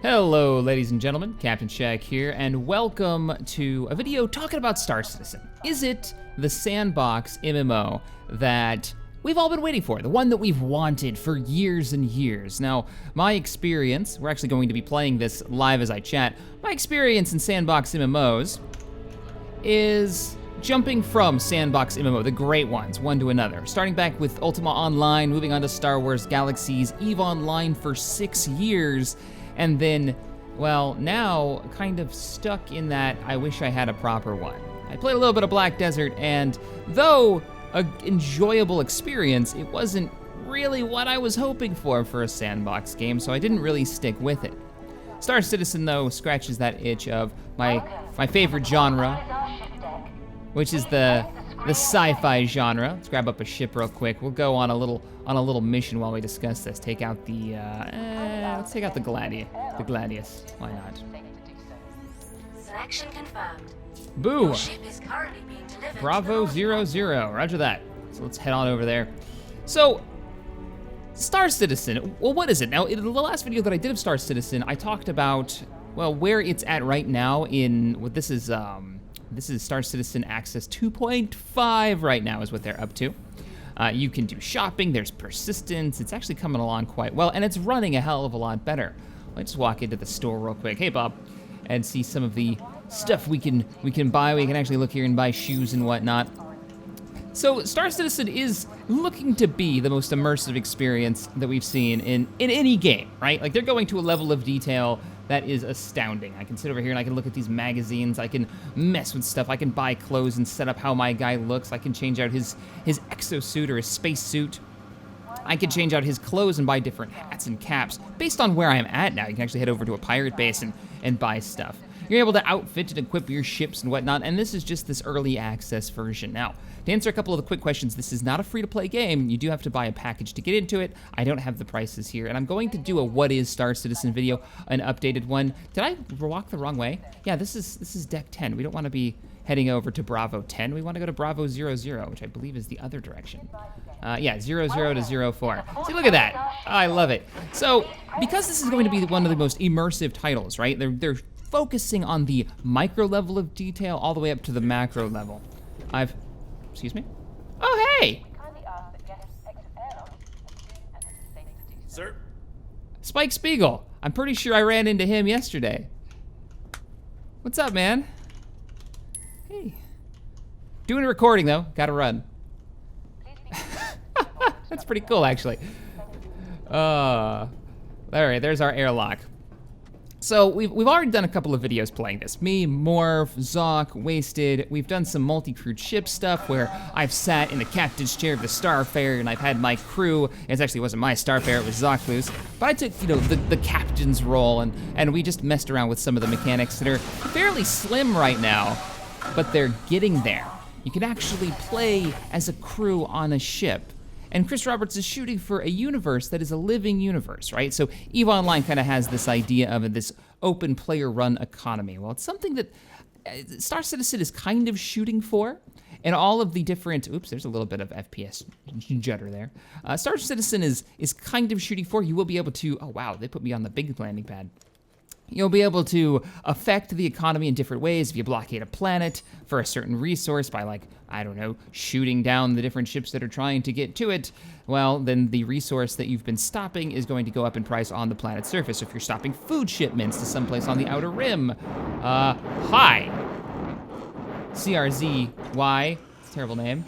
Hello, ladies and gentlemen, CaptainShack here, and welcome to a video talking about Star Citizen. Is it the Sandbox MMO that we've all been waiting for, the one that we've wanted for years and years? Now, my experience, we're actually going to be playing this live as I chat, my experience in Sandbox MMOs is jumping from Sandbox MMO, the great ones, one to another. Starting back with Ultima Online, moving on to Star Wars Galaxies, EVE Online for 6 years, and then, well, now kind of stuck in that I wish I had a proper one. I played a little bit of Black Desert, and though an enjoyable experience, it wasn't really what I was hoping for a Sandbox game, so I didn't really stick with it. Star Citizen, though, scratches that itch of my favorite genre, which is the sci-fi genre. Let's grab up a ship real quick. We'll go on a little mission while we discuss this. Take out the let's take out the Gladius. Why not? Selection confirmed. Boo! Your ship is currently being delivered. Bravo 00. Roger that. So let's head on over there. So, Star Citizen. Well, what is it now? In the last video that I did of Star Citizen, I talked about, well, where it's at right now in what this is. This is Star Citizen Access 2.5 right now is what they're up to. You can do shopping, there's persistence, it's actually coming along quite well, and it's running a hell of a lot better. Let's just walk into the store real quick, hey Bob, and see some of the stuff we can buy. We can actually look here and buy shoes and whatnot. So Star Citizen is looking to be the most immersive experience that we've seen in any game, right? Like, they're going to a level of detail that is astounding. I can sit over here and I can look at these magazines, I can mess with stuff, I can buy clothes and set up how my guy looks, I can change out his exosuit or his spacesuit. I can change out his clothes and buy different hats and caps. Based on where I'm at now, you can actually head over to a pirate base and buy stuff. You're able to outfit and equip your ships and whatnot, and this is just this early access version. Now, to answer a couple of the quick questions, this is not a free-to-play game. You do have to buy a package to get into it. I don't have the prices here, and I'm going to do a What is Star Citizen video, an updated one. Did I walk the wrong way? Yeah, this is deck 10. We don't want to be heading over to Bravo 10. We want to go to Bravo 00, which I believe is the other direction. Yeah, 00 to 04. See, look at that. I love it. So, because this is going to be one of the most immersive titles, right? They're focusing on the micro level of detail all the way up to the macro level. Excuse me? Oh, hey! Sir? Spike Spiegel. I'm pretty sure I ran into him yesterday. What's up, man? Hey. Doing a recording, though. Gotta run. That's pretty cool, actually. All right, there's our airlock. So we've already done a couple of videos playing this. Me, Morph, Zoc, Wasted. We've done some multi-crewed ship stuff where I've sat in the captain's chair of the Starfarer and I've had my crew. It actually wasn't my Starfarer, it was Zoclu's. But I took, the captain's role and we just messed around with some of the mechanics that are fairly slim right now, but they're getting there. You can actually play as a crew on a ship. And Chris Roberts is shooting for a universe that is a living universe, right? So EVE Online kind of has this idea of this open player-run economy. Well, it's something that Star Citizen is kind of shooting for. And all of the different, oops, there's a little bit of FPS judder there. Star Citizen is kind of shooting for. You will be able to, oh wow, they put me on the big landing pad. You'll be able to affect the economy in different ways. If you blockade a planet for a certain resource by, like, I don't know, shooting down the different ships that are trying to get to it, well, then the resource that you've been stopping is going to go up in price on the planet's surface. If you're stopping food shipments to someplace on the outer rim, hi. CRZY, it's a terrible name.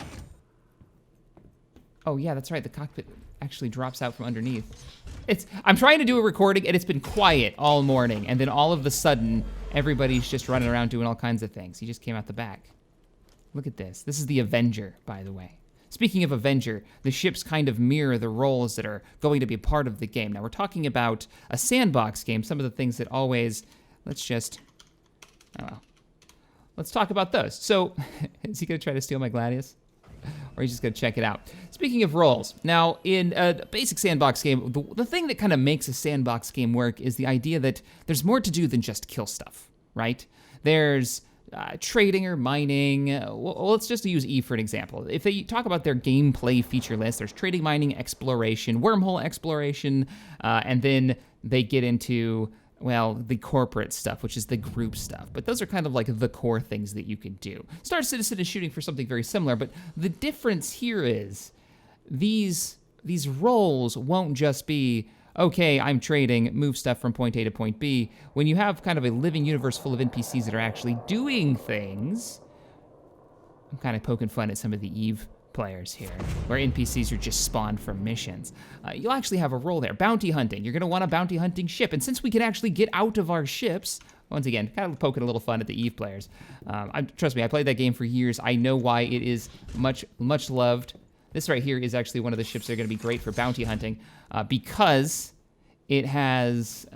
Oh yeah, that's right, the cockpit actually drops out from underneath. I'm trying to do a recording and it's been quiet all morning, and then all of a sudden, everybody's just running around doing all kinds of things. He just came out the back. Look at this. This is the Avenger, by the way. Speaking of Avenger, the ships kind of mirror the roles that are going to be a part of the game. Now, we're talking about a sandbox game. Some of the things that always, let's talk about those. So, is he gonna try to steal my Gladius? Or he's just gonna check it out. Speaking of roles, now in a basic sandbox game, the thing that kind of makes a sandbox game work is the idea that there's more to do than just kill stuff, right? There's trading or mining. Well, let's just use EVE for an example. If they talk about their gameplay feature list, there's trading, mining, exploration, wormhole exploration, and then they get into well, the corporate stuff, which is the group stuff. But those are kind of like the core things that you can do. Star Citizen is shooting for something very similar, but the difference here is these roles won't just be, okay, I'm trading, move stuff from point A to point B. When you have kind of a living universe full of NPCs that are actually doing things, I'm kind of poking fun at some of the EVE players here, where NPCs are just spawned from missions. You'll actually have a role there. Bounty hunting. You're gonna want a bounty hunting ship, and since we can actually get out of our ships, once again, kind of poking a little fun at the EVE players. Trust me, I played that game for years. I know why it is much loved. This right here is actually one of the ships that are gonna be great for bounty hunting because it has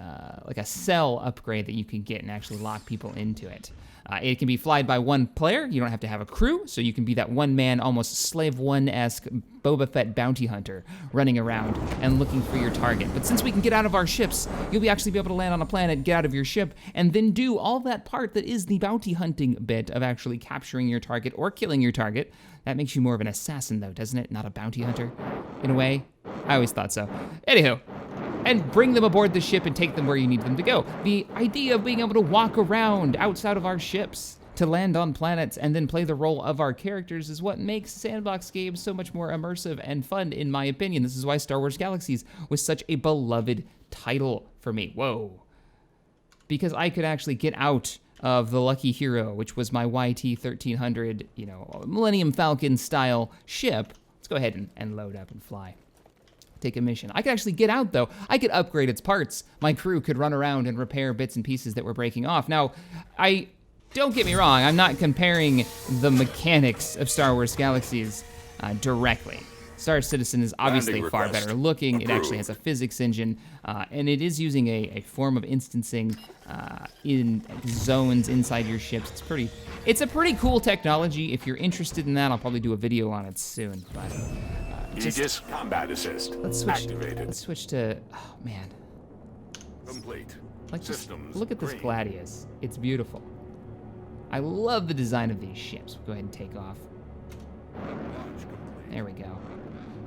like a cell upgrade that you can get and actually lock people into it. It can be flied by one player. You don't have to have a crew, so you can be that one-man, almost Slave One-esque Boba Fett bounty hunter running around and looking for your target. But since we can get out of our ships, you'll actually be able to land on a planet, get out of your ship, and then do all that part that is the bounty hunting bit of actually capturing your target or killing your target. That makes you more of an assassin, though, doesn't it? Not a bounty hunter, in a way. I always thought so. Anywho. And bring them aboard the ship and take them where you need them to go. The idea of being able to walk around outside of our ships to land on planets and then play the role of our characters is what makes sandbox games so much more immersive and fun, in my opinion. This is why Star Wars Galaxies was such a beloved title for me. Whoa. Because I could actually get out of the Lucky Hero, which was my YT-1300, Millennium Falcon style ship. Let's go ahead and load up and fly. Take a mission. I could actually get out, though. I could upgrade its parts. My crew could run around and repair bits and pieces that were breaking off. Now, don't get me wrong, I'm not comparing the mechanics of Star Wars Galaxies directly. Star Citizen is obviously far better looking. It actually has a physics engine, and it is using a form of instancing in zones inside your ships. It's a pretty cool technology. If you're interested in that, I'll probably do a video on it soon. But Aegis combat assist activated. Let's switch to, oh man. Complete. Like, just Systems look at this green. Gladius. It's beautiful. I love the design of these ships. We'll go ahead and take off. There we go.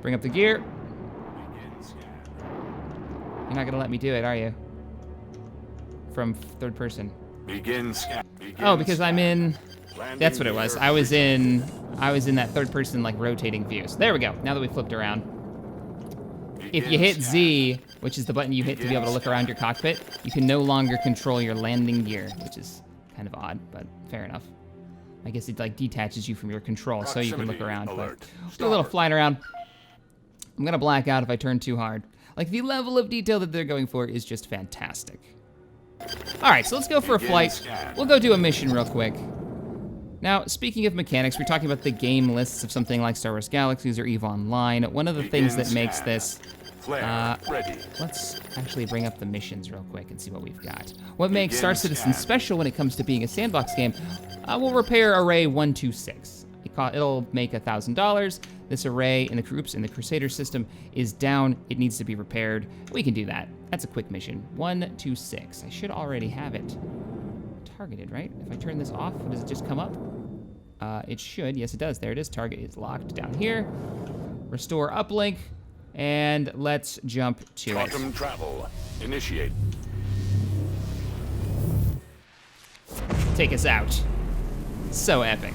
Bring up the gear. You're not gonna let me do it, are you? From third person. Begin scan. Oh, because I'm in. That's what it was. I was in that third person, like, rotating view. So there we go. Now that we flipped around. If you hit Z, which is the button you hit to be able to look around your cockpit, you can no longer control your landing gear, which is kind of odd, but fair enough. I guess it, like, detaches you from your control so you can look around. But do a little flying around. I'm gonna black out if I turn too hard. Like, the level of detail that they're going for is just fantastic. All right, so let's go for a flight. We'll go do a mission real quick. Now, speaking of mechanics, we're talking about the game lists of something like Star Wars Galaxies or EVE Online. One of the things that makes this... let's actually bring up the missions real quick and see what we've got. What makes Star Citizen special when it comes to being a sandbox game, we'll repair Array 126. It'll make $1,000. This array in the groups in the Crusader system is down. It needs to be repaired. We can do that. That's a quick mission. 126. I should already have it targeted, right? If I turn this off, does it just come up? It should. Yes, it does. There it is. Target is locked down here. Restore uplink, and let's jump to it. Quantum travel. Initiate. Take us out. So epic.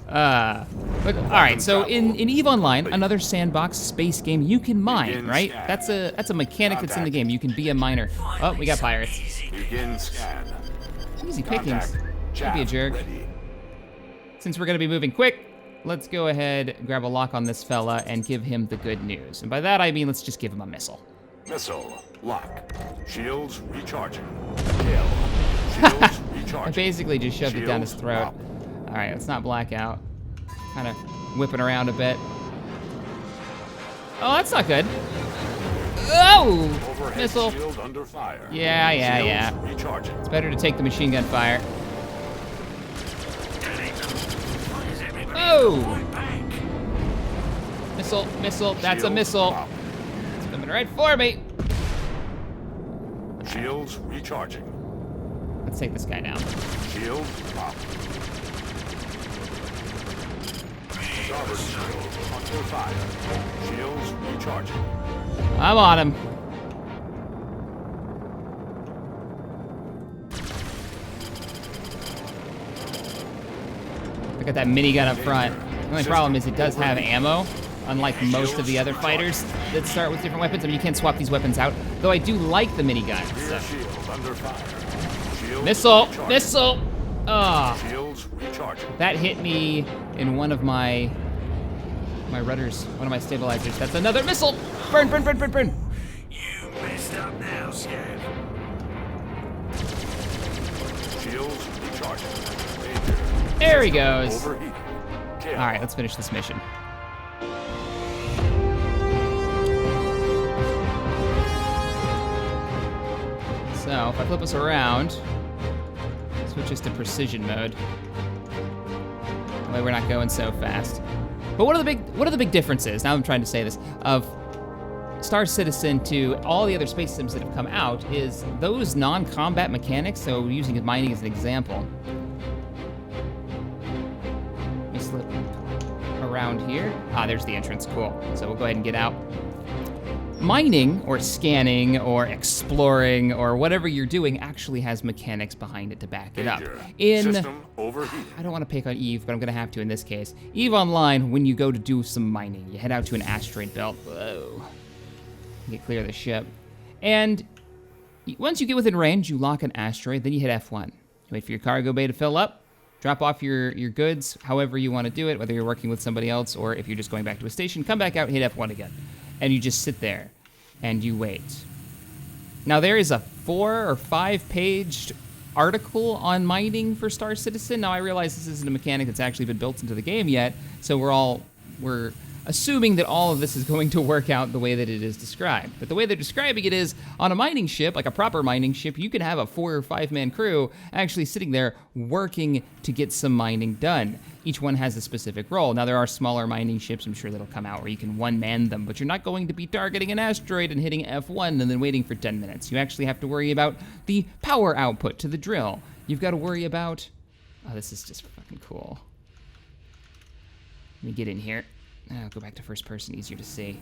But all right, so in EVE Online, another sandbox space game, you can mine, right? That's a mechanic that's in the game. You can be a miner. Oh, we got pirates. Begin scan. Easy pickings. Don't be a jerk. Since we're gonna be moving quick, let's go ahead, grab a lock on this fella, and give him the good news. And by that I mean let's just give him a missile. Missile lock. Shields recharging. Kill. Shields recharging. I basically just shoved it down his throat. Up. All right, let's not black out. Kind of whipping around a bit. Oh, that's not good. Oh! Overhead Missile. shield under fire. Yeah. Shields recharging. It's better to take the machine gun fire. Oh! Missile. That's a Shield missile. up. It's coming right for me. Shields recharging. Let's take this guy down. Shield up. Starboard shield under fire. Shields recharging. I'm on him. Look at that minigun up front. The only problem is it does have ammo, unlike most of the other fighters that start with different weapons. I mean, you can't swap these weapons out, though I do like the minigun. Rear shield under fire. Shield Missile! recharging. Missile! Ah, Shields recharging. that hit me in one of my rudders, one of my stabilizers. That's another missile! Burn, burn, burn, burn, burn! You messed up now, Scav. Shields recharging. Danger. There he goes. Overheating. Kill. All right, let's finish this mission. So if I flip us around, switch us to precision mode. That way we're not going so fast. But what are the big differences? Now I'm trying to say this of Star Citizen to all the other space sims that have come out is those non-combat mechanics. So using mining as an example. Let me slip around here. Ah, there's the entrance. Cool. So we'll go ahead and get out. Mining or scanning or exploring or whatever you're doing actually has mechanics behind it to back it up. Danger. System overheating. I don't want to pick on Eve, but I'm gonna have to in this case. Eve Online, when you go to do some mining, you head out to an asteroid belt. Whoa. Get clear of the ship. And once you get within range, you lock an asteroid, then you hit F1. You wait for your cargo bay to fill up, drop off your goods, however you want to do it, whether you're working with somebody else or if you're just going back to a station, come back out and hit F1 again. And you just sit there and you wait. Now there is a 4 or 5 page article on mining for Star Citizen. Now I realize this isn't a mechanic that's actually been built into the game yet, so we're assuming that all of this is going to work out the way that it is described. But the way they're describing it is, on a mining ship, like a proper mining ship, you can have a 4 or 5 man crew actually sitting there working to get some mining done. Each one has a specific role. Now there are smaller mining ships, I'm sure that'll come out, where you can one-man them, but you're not going to be targeting an asteroid and hitting F1 and then waiting for 10 minutes. You actually have to worry about the power output to the drill. You've got to worry about... Oh, this is just fucking cool. Let me get in here. I'll go back to first person, easier to see.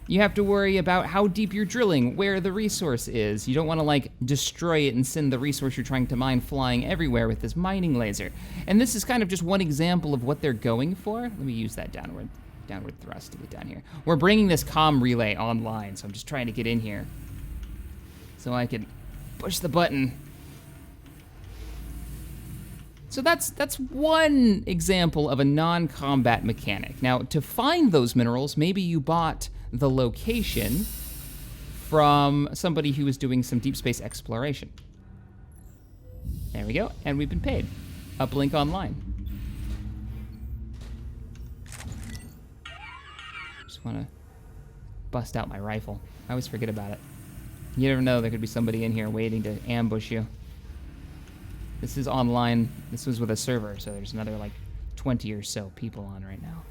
You have to worry about how deep you're drilling, where the resource is. You don't want to, like, destroy it and send the resource you're trying to mine flying everywhere with this mining laser. And this is kind of just one example of what they're going for. Let me use that downward thrust to get down here. We're bringing this comm relay online, so I'm just trying to get in here so I can push the button. So that's one example of a non-combat mechanic. Now, to find those minerals, maybe you bought the location from somebody who was doing some deep space exploration. There we go, and we've been paid. Uplink online. Just want to bust out my rifle. I always forget about it. You never know, there could be somebody in here waiting to ambush you. This is online. This was with a server, so there's another like 20 or so people on right now,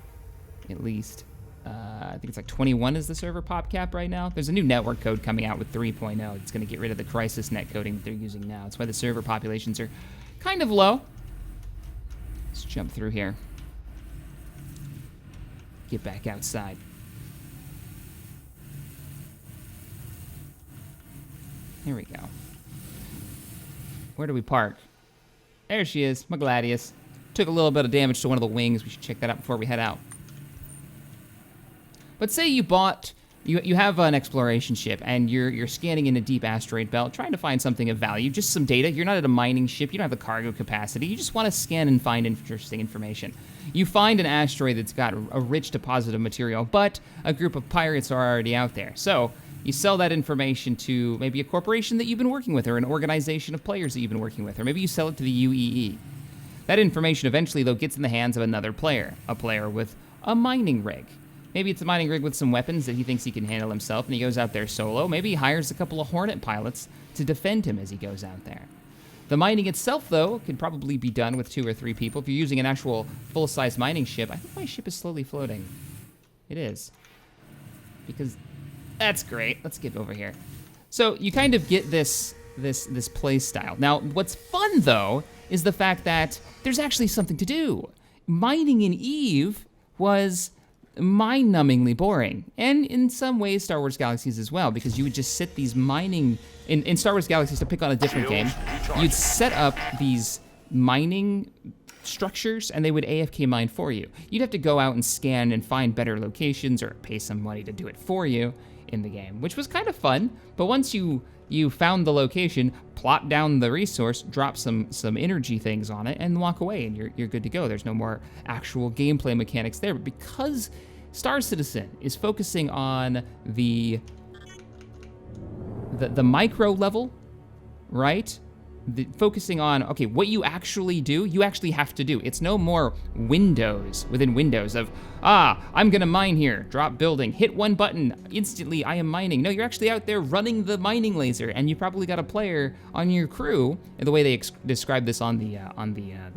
at least. I think it's like 21 is the server pop cap right now. There's a new network code coming out with 3.0. It's going to get rid of the crisis net coding that they're using now. That's why the server populations are kind of low. Let's jump through here. Get back outside. Here we go. Where do we park? There she is, my Gladius. Took a little bit of damage to one of the wings. We should check that out before we head out. But say you bought, you have an exploration ship and you're scanning in a deep asteroid belt, trying to find something of value, just some data. You're not at a mining ship, you don't have the cargo capacity. You just want to scan and find interesting information. You find an asteroid that's got a rich deposit of material, but a group of pirates are already out there. So you sell that information to maybe a corporation that you've been working with or an organization of players that you've been working with, or maybe you sell it to the UEE. That information eventually, though, gets in the hands of another player, a player with a mining rig. Maybe it's a mining rig with some weapons that he thinks he can handle himself, and he goes out there solo. Maybe he hires a couple of Hornet pilots to defend him as he goes out there. The mining itself, though, could probably be done with 2 or 3 people. If you're using an actual full-size mining ship, I think my ship is slowly floating. It is. Because that's great. Let's get over here. So you kind of get this play style. Now, what's fun, though, is the fact that there's actually something to do. Mining in Eve was mind-numbingly boring, and in some ways Star Wars Galaxies as well, because you would just sit these mining in Star Wars Galaxies, to pick on a different game, you'd set up these mining structures, and they would AFK mine for you. You'd have to go out and scan and find better locations or pay some money to do it for you in the game, which was kind of fun. But once you found the location, plop down the resource, drop some energy things on it, and walk away, and you're good to go. There's no more actual gameplay mechanics there. But because Star Citizen is focusing on the micro level, right? Focusing on, okay, what you actually do, you actually have to do. It's no more windows within windows of, I'm gonna mine here, drop building, hit one button, instantly I am mining. No, you're actually out there running the mining laser, and you probably got a player on your crew. And the way they describe this on the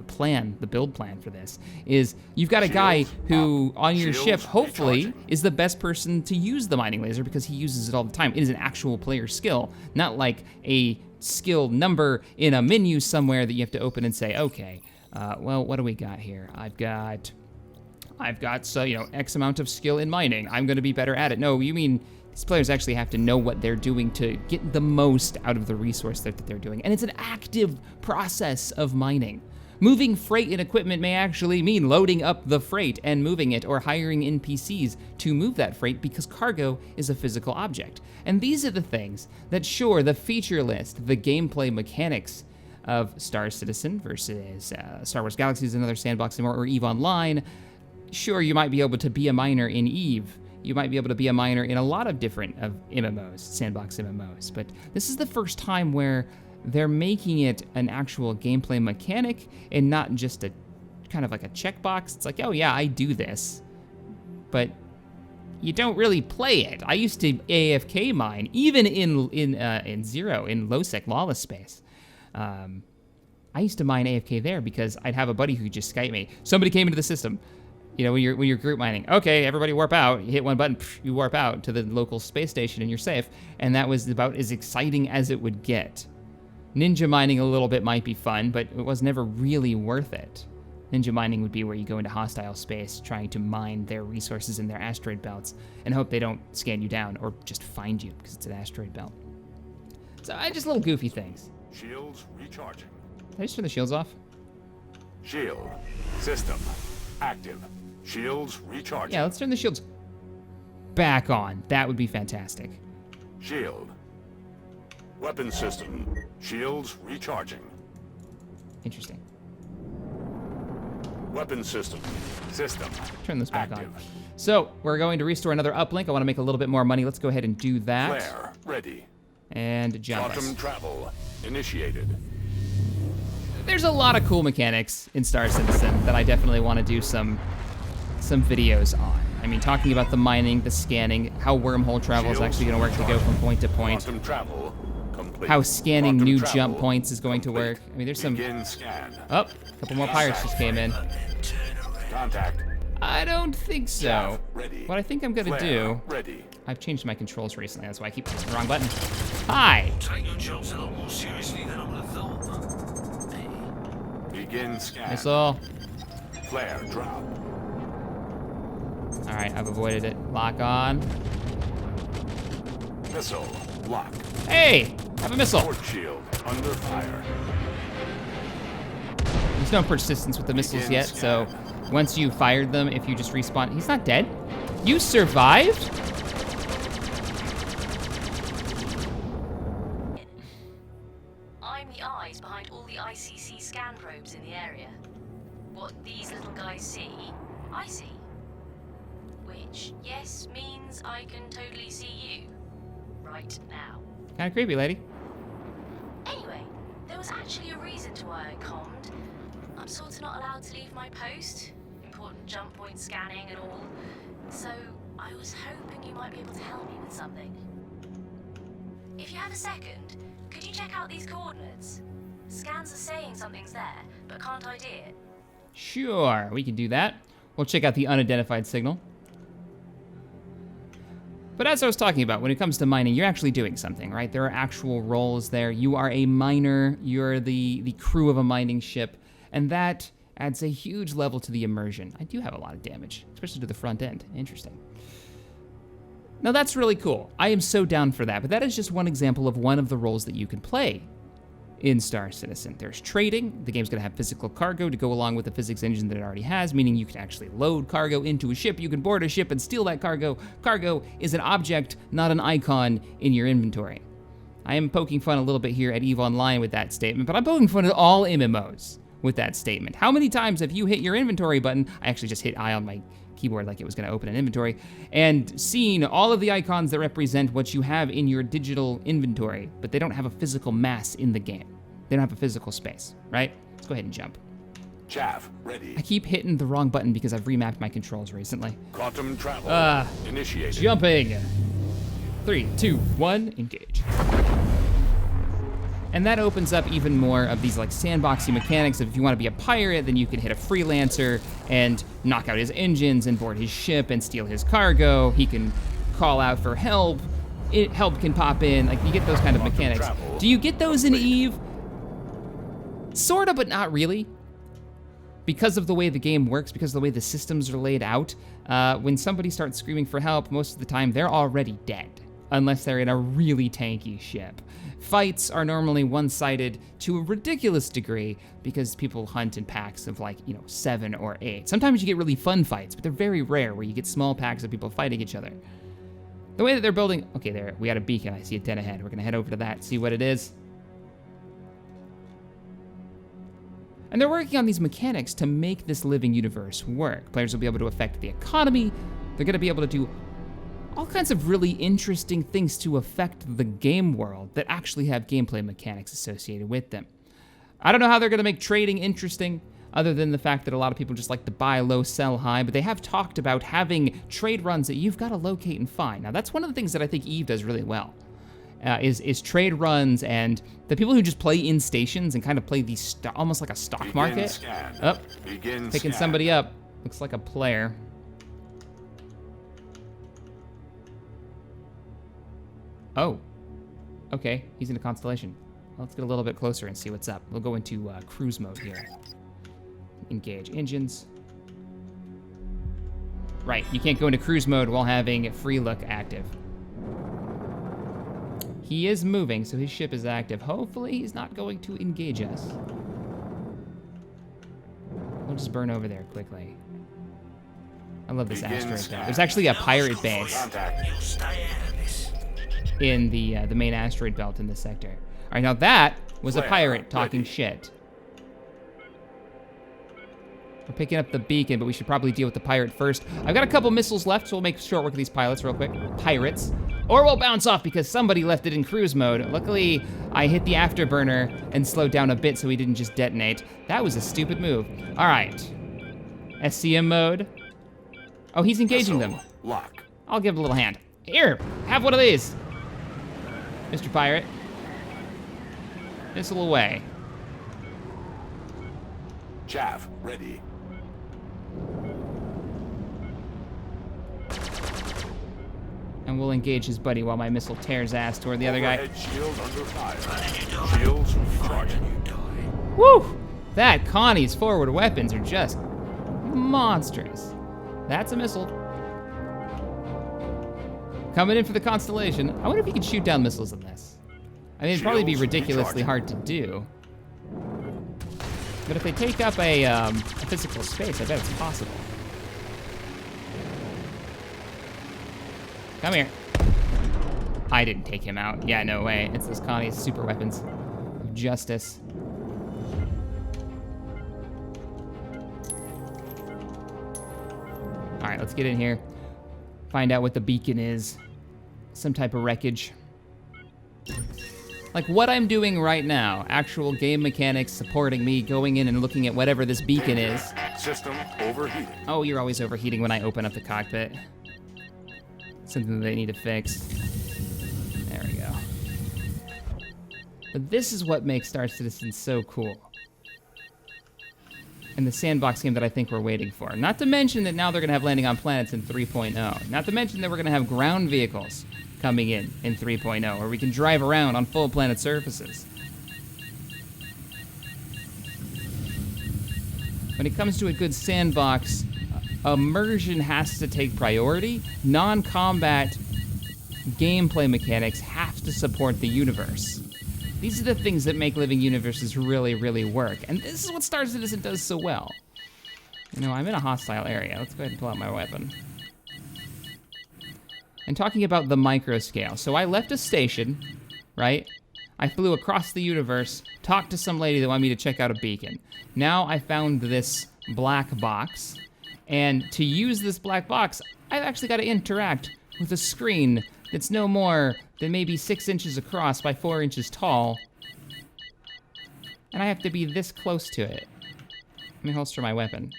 plan, the build plan for this, is you've got a guy who on your ship hopefully is the best person to use the mining laser because he uses it all the time. It is an actual player skill, not like a skill number in a menu somewhere that you have to open and say, okay, well, what do we got here? I've got so, X amount of skill in mining. I'm gonna be better at it. No, you mean these players actually have to know what they're doing to get the most out of the resource that they're doing. And it's an active process of mining. Moving freight and equipment may actually mean loading up the freight and moving it, or hiring NPCs to move that freight, because cargo is a physical object. And these are the things that, sure, the feature list, the gameplay mechanics of Star Citizen versus Star Wars Galaxies, another Sandbox MMO, or EVE Online, sure, you might be able to be a miner in EVE. You might be able to be a miner in a lot of different MMOs, Sandbox MMOs. But this is the first time where they're making it an actual gameplay mechanic and not just a kind of like a checkbox. It's like, oh yeah, I do this, but you don't really play it. I used to AFK mine, even in Zero, in low-sec lawless space. I used to mine AFK there because I'd have a buddy who just Skype me. Somebody came into the system. When you're group mining, okay, everybody warp out. You hit one button, you warp out to the local space station, and you're safe. And that was about as exciting as it would get. Ninja mining a little bit might be fun, but it was never really worth it. Ninja mining would be where you go into hostile space trying to mine their resources in their asteroid belts and hope they don't scan you down or just find you because it's an asteroid belt. So just little goofy things. Shields recharging. Did I just turn the shields off? Shield system active. Shields recharging. Yeah, let's turn the shields back on. That would be fantastic. Shield. Weapon system. Shields recharging. Interesting. Weapon system. System. Turn this back active. on. So we're going to restore another uplink. I want to make a little bit more money. Let's go ahead and do that. Flare ready. And jump. Quantum travel initiated. There's a lot of cool mechanics in Star Citizen that I definitely want to do some videos on. I mean, talking about the mining, the scanning, how wormhole travel is actually going to work to go from point to point. Quantum travel complete. How scanning Quantum new travel jump points is going complete. to work. I mean, there's some... Begin scan. Oh, a couple more pirates just came in. Contact. I don't think so. Ready. What I think I'm going to Flare do... ready. I've changed my controls recently. That's why I keep pressing the wrong button. Hi! Take your jobs a lot more seriously than I would have thought. Begin scan. Missile. Flare drop. All right, I've avoided it. Lock on. Missile lock. Hey! I have a missile. Port shield under fire. There's no persistence with the missiles Begin yet, so scan. once you fired them, if you just respawn... He's not dead? You survived? I'm the eyes behind all the ICC scan probes in the area. What these little guys see, I see. Which, yes, means I can totally see you. Right now. Kind of creepy, lady. Anyway, there was actually a reason to why I commed. I'm sort of not allowed to leave my post. Important jump point scanning and all. So, I was hoping you might be able to help me with something. If you have a second, could you check out these coordinates? Scans are saying something's there, but can't ID it. Sure, we can do that. We'll check out the unidentified signal. But as I was talking about, when it comes to mining, you're actually doing something, right? There are actual roles there. You are a miner, you're the crew of a mining ship, and that adds a huge level to the immersion. I do have a lot of damage, especially to the front end. Interesting. Now that's really cool. I am so down for that, but that is just one example of one of the roles that you can play in Star Citizen. There's trading. The game's going to have physical cargo to go along with the physics engine that it already has, meaning you can actually load cargo into a ship. You can board a ship and steal that cargo. Cargo is an object, not an icon in your inventory. I am poking fun a little bit here at EVE Online with that statement, but I'm poking fun at all MMOs with that statement. How many times have you hit your inventory button? I actually just hit I on my keyboard like it was going to open an inventory, and seen all of the icons that represent what you have in your digital inventory, but they don't have a physical mass in the game. They don't have a physical space, right? Let's go ahead and jump. Chaff, ready. I keep hitting the wrong button because I've remapped my controls recently. Quantum travel. Initiated. Jumping. 3, 2, 1, engage. And that opens up even more of these like sandboxy mechanics of if you want to be a pirate, then you can hit a freelancer and knock out his engines and board his ship and steal his cargo. He can call out for help. Help can pop in. Like, you get those kind of mechanics. Do you get those in EVE? Sorta, but not really. Because of the way the game works, because of the way the systems are laid out, when somebody starts screaming for help, most of the time they're already dead, unless they're in a really tanky ship. Fights are normally one-sided to a ridiculous degree because people hunt in packs of 7 or 8. Sometimes you get really fun fights, but they're very rare where you get small packs of people fighting each other. The way that they're building, okay, there, we got a beacon. I see it dead ahead. We're gonna head over to that, see what it is. And they're working on these mechanics to make this living universe work. Players will be able to affect the economy. They're gonna be able to do all kinds of really interesting things to affect the game world that actually have gameplay mechanics associated with them. I don't know how they're gonna make trading interesting, other than the fact that a lot of people just like to buy low, sell high, but they have talked about having trade runs that you've gotta locate and find. Now that's one of the things that I think EVE does really well, is trade runs, and the people who just play in stations and kind of play these almost like a stock market. Oh, picking somebody up. Looks like a player. Oh, okay, he's in a constellation. Well, let's get a little bit closer and see what's up. We'll go into cruise mode here. Engage engines. Right, you can't go into cruise mode while having free look active. He is moving, so his ship is active. Hopefully he's not going to engage us. We'll just burn over there quickly. I love this asteroid though. There's actually a pirate base in the main asteroid belt in this sector. All right, now that was a pirate talking shit. We're picking up the beacon, but we should probably deal with the pirate first. I've got a couple missiles left, so we'll make short work of these pilots real quick. Pirates. Or we'll bounce off because somebody left it in cruise mode. Luckily, I hit the afterburner and slowed down a bit so he didn't just detonate. That was a stupid move. All right. SCM mode. Oh, he's engaging them. Lock. I'll give him a little hand. Here, have one of these, Mr. Pirate. Missile away. Chaff, ready. And we'll engage his buddy while my missile tears ass toward the other guy. Overhead shield under fire. Shields recharging. Woo! That Connie's forward weapons are just monstrous. That's a missile. Coming in for the constellation. I wonder if you can shoot down missiles in this. I mean, it'd probably be ridiculously hard to do. But if they take up a physical space, I bet it's possible. Come here. I didn't take him out. Yeah, no way. It's this Connie's super weapons of justice. All right, let's get in here. Find out what the beacon is. Some type of wreckage. Like what I'm doing right now, actual game mechanics supporting me going in and looking at whatever this beacon is. System overheating. Oh, you're always overheating when I open up the cockpit. Something that they need to fix. There we go. But this is what makes Star Citizen so cool. And the sandbox game that I think we're waiting for. Not to mention that now they're gonna have landing on planets in 3.0. Not to mention that we're gonna have ground vehicles coming in 3.0, where we can drive around on full planet surfaces. When it comes to a good sandbox, immersion has to take priority. Non-combat gameplay mechanics have to support the universe. These are the things that make living universes really, really work. And this is what Star Citizen does so well. You know, I'm in a hostile area. Let's go ahead and pull out my weapon. And talking about the micro scale. So I left a station, right? I flew across the universe, talked to some lady that wanted me to check out a beacon. Now I found this black box. And to use this black box, I've actually got to interact with a screen that's no more than maybe 6 inches across by 4 inches tall. And I have to be this close to it. Let me holster my weapon.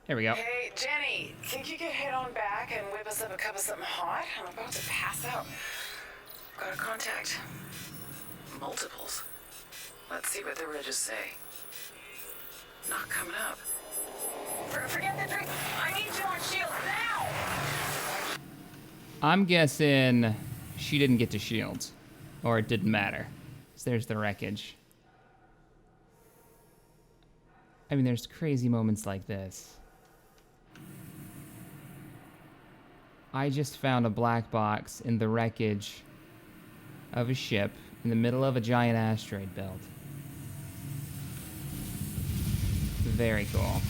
There we go. Hey, Jenny, think you could head on back and whip us up a cup of something hot? I'm about to pass out. Got a contact. Multiples. Let's see what the ridges say. Not coming up. Forget the drink. I need you on shield now! I'm guessing she didn't get to shields. Or it didn't matter. So there's the wreckage. I mean, there's crazy moments like this. I just found a black box in the wreckage of a ship in the middle of a giant asteroid belt. Very cool. All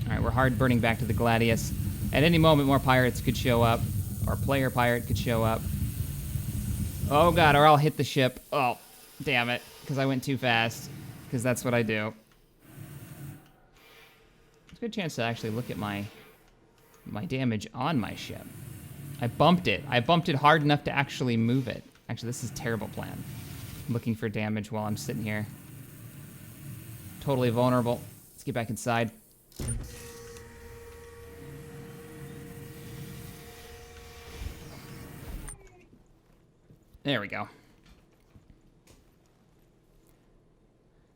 right, we're hard burning back to the Gladius. At any moment, more pirates could show up, or player pirate could show up. Oh god, or I'll hit the ship. Oh, damn it, because I went too fast, because that's what I do. It's a good chance to actually look at my damage on my ship. I bumped it. I bumped it hard enough to actually move it. Actually, this is a terrible plan. I'm looking for damage while I'm sitting here. Totally vulnerable. Let's get back inside. There we go.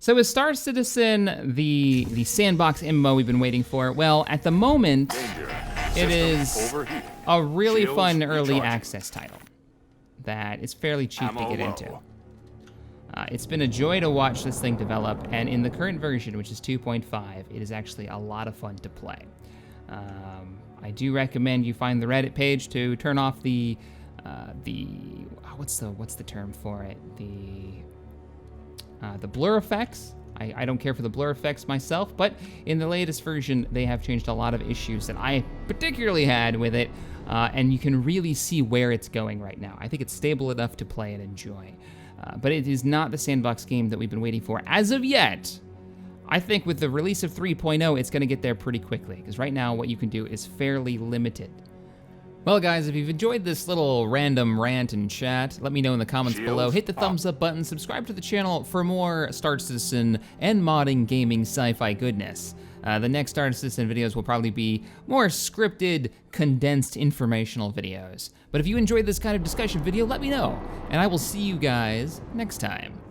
So is Star Citizen the Sandbox MMO we've been waiting for? Well, at the moment, Danger. it System is overheating. a really Shields fun early recharging. access title that is fairly cheap Ammo to get low. into. It's been a joy to watch this thing develop, and in the current version, which is 2.5, it is actually a lot of fun to play. I do recommend you find the Reddit page to turn off the what's the term for it? The blur effects. I don't care for the blur effects myself, but in the latest version, they have changed a lot of issues that I particularly had with it, and you can really see where it's going right now. I think it's stable enough to play and enjoy. But it is not the Sandbox game that we've been waiting for as of yet. I think with the release of 3.0, it's going to get there pretty quickly, because right now what you can do is fairly limited. Well, guys, if you've enjoyed this little random rant and chat, let me know in the comments Shields below. Hit the up. thumbs up button, subscribe to the channel for more Star Citizen and modding gaming sci-fi goodness. The next Star Citizen videos will probably be more scripted, condensed informational videos. But if you enjoyed this kind of discussion video, let me know, and I will see you guys next time.